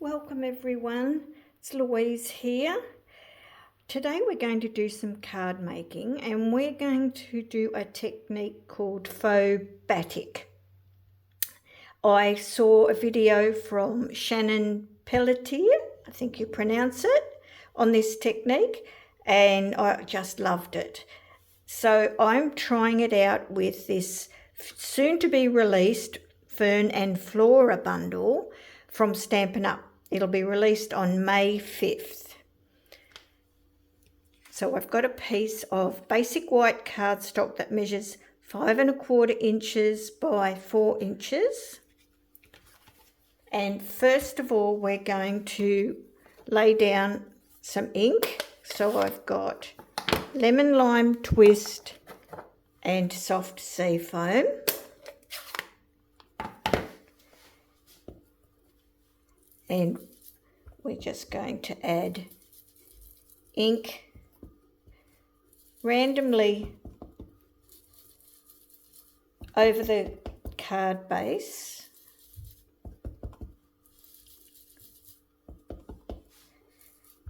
Welcome everyone, it's Louise here. Today we're going to do some card making and we're going to do a technique called Faux Batik. I saw a video from Shannon Pelletier, I think you pronounce it, on this technique and I just loved it. So I'm trying it out with this soon to be released Fern Flora Bundle from Stampin' Up. It'll be released on May 5th. So I've got a piece of basic white cardstock that measures 5 1/4 inches by 4 inches. And first of all, we're going to lay down some ink. So I've got lemon lime twist and soft sea foam. And we're just going to add ink randomly over the card base.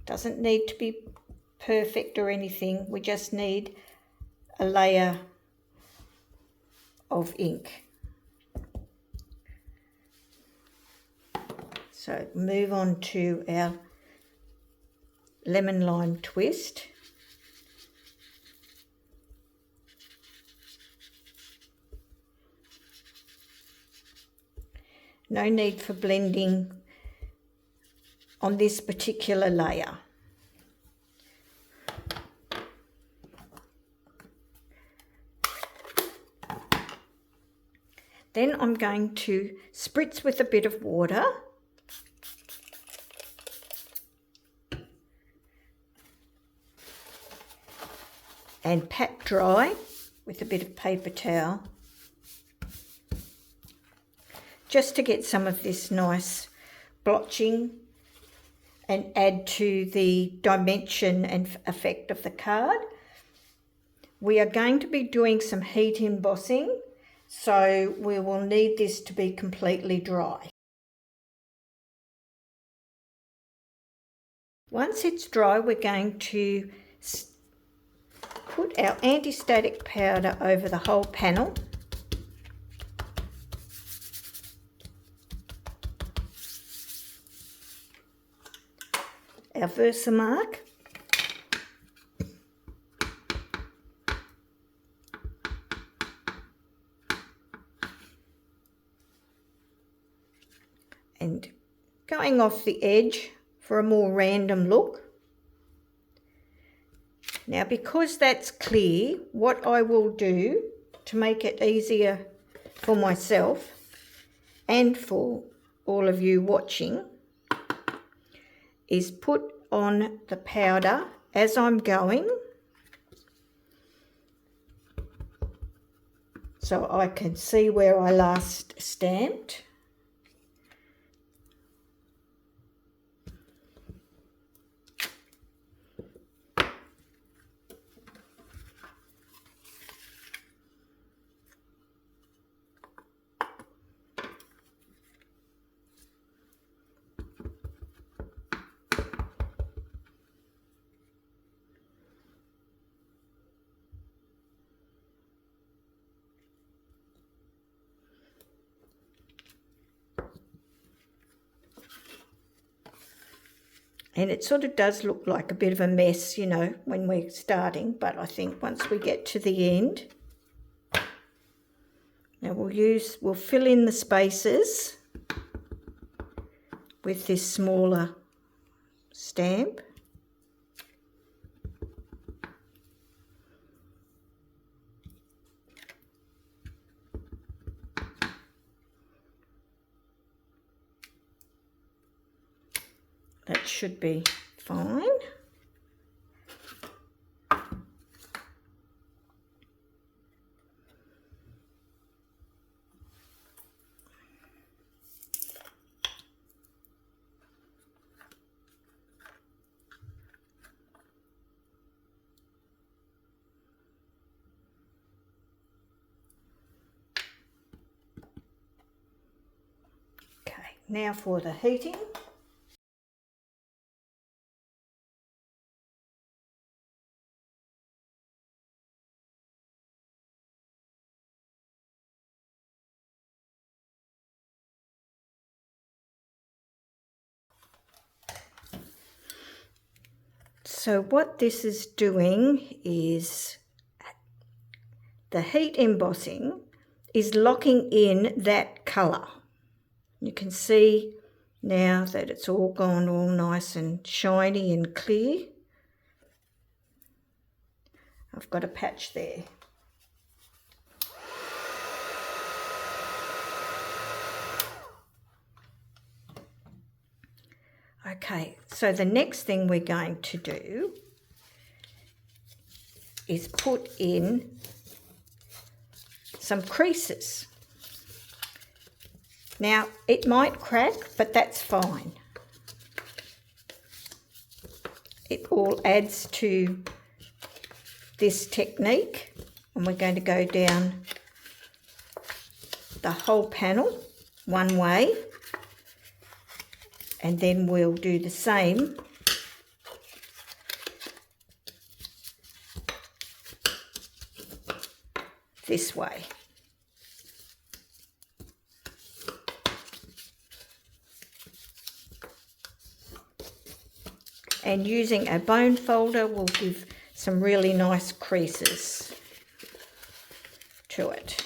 Doesn't need to be perfect or anything, we just need a layer of ink. So move on to our lemon lime twist. No need for blending on this particular layer. Then I'm going to spritz with a bit of water. And pat dry with a bit of paper towel, just to get some of this nice blotching and add to the dimension and effect of the card. We are going to be doing some heat embossing, so we will need this to be completely dry. Once it's dry, we're going to put our anti-static powder over the whole panel. Our Versamark. And going off the edge for a more random look. Now, because that's clear, what I will do to make it easier for myself and for all of you watching is put on the powder as I'm going, so I can see where I last stamped. And it sort of does look like a bit of a mess, you know, when we're starting, but I think once we get to the end, now we'll fill in the spaces with this smaller stamp. That should be fine. Okay, now for the heating. So what this is doing is the heat embossing is locking in that colour. You can see now that it's all gone all nice and shiny and clear. I've got a patch there. Okay, so the next thing we're going to do is put in some creases. Now, it might crack, but that's fine. It all adds to this technique, and we're going to go down the whole panel one way, and then we'll do the same this way. And using a bone folder will give some really nice creases to it.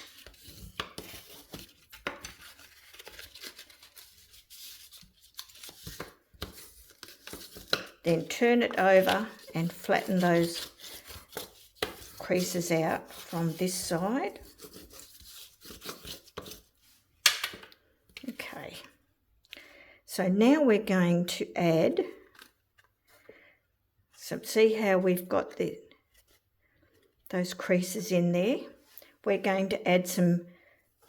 Then turn it over and flatten those creases out from this side. Okay, so now we're going to add some, see how we've got those creases in there? We're going to add some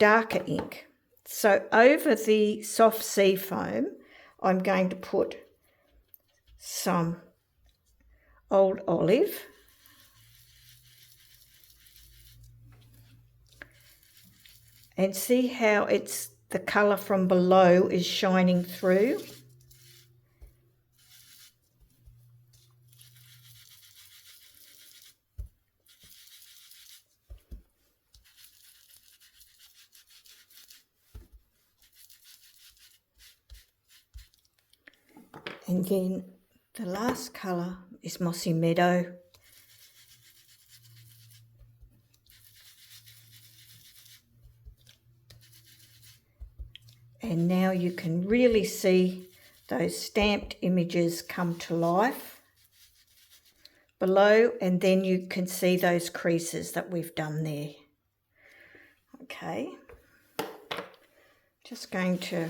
darker ink. So over the soft sea foam, I'm going to put some Old Olive, and see how it's the colour from below is shining through. And then the last colour is Mossy Meadow. And now you can really see those stamped images come to life below, and then you can see those creases that we've done there. Okay, just going to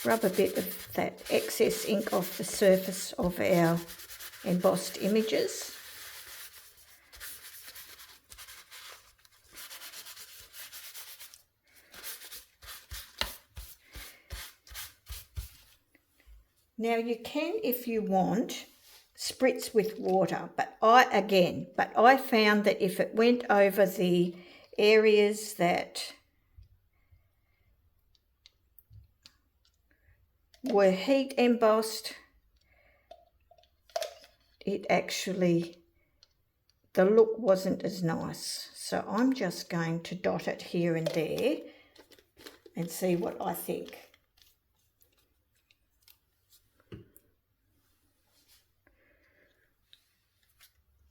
rub a bit of that excess ink off the surface of our embossed images. Now you can, if you want, spritz with water, but I found that if it went over the areas that were heat embossed, it actually, the look wasn't as nice. So I'm just going to dot it here and there and see what I think.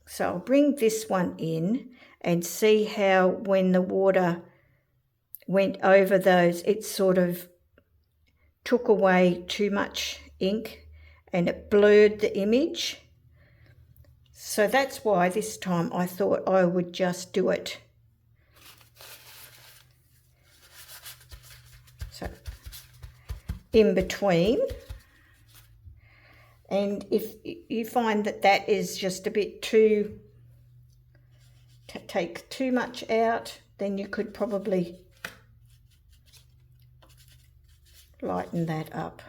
So I'll bring this one in and see how when the water went over those, it sort of took away too much ink and it blurred the image. So that's why this time I thought I would just do it. So in between. And if you find that that is just a bit too, take too much out, then you could probably lighten that up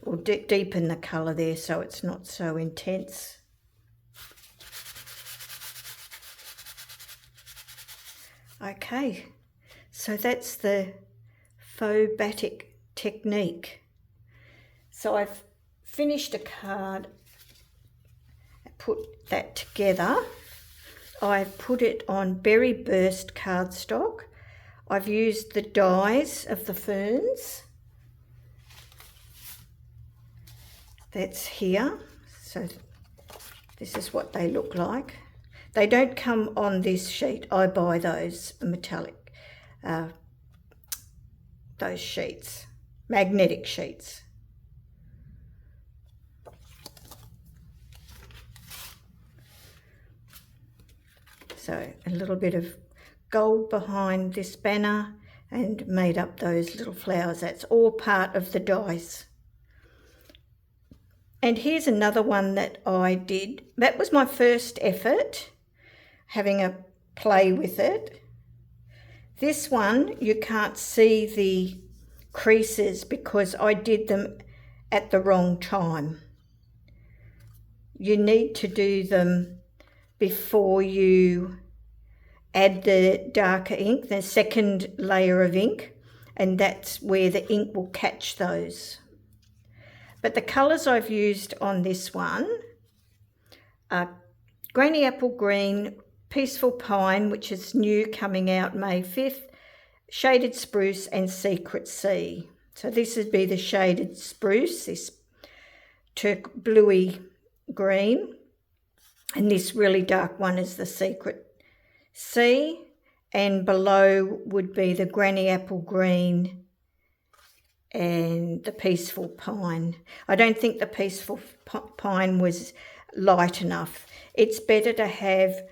or deepen the colour there so it's not so intense. Okay, so that's the Faux Batik technique. So I've finished a card, put that together. I've put it on berry burst cardstock. I've used the dies of the ferns, that's here. So this is what they look like. They don't come on this sheet. I buy those metallic, those sheets, magnetic sheets. So a little bit of gold behind this banner and made up those little flowers. That's all part of the dies. And here's another one that I did. That was my first effort, having a play with it. This one, you can't see the creases because I did them at the wrong time. You need to do them before you add the darker ink, the second layer of ink, and that's where the ink will catch those. But the colours I've used on this one are Granny Apple Green, Peaceful Pine, which is new, coming out May 5th, Shaded Spruce and Secret Sea. So this would be the Shaded Spruce, this bluey green, and this really dark one is the Secret Sea, and below would be the Granny Apple Green and the Peaceful Pine. I don't think the Peaceful Pine was light enough. It's better to have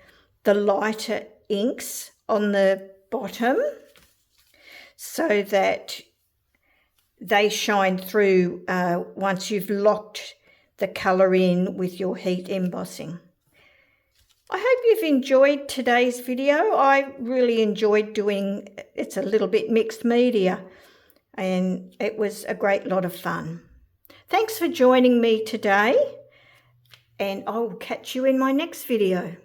the lighter inks on the bottom so that they shine through once you've locked the colour in with your heat embossing. I hope you've enjoyed today's video. I really enjoyed doing, it's a little bit mixed media, and it was a great lot of fun. Thanks for joining me today, and I'll catch you in my next video.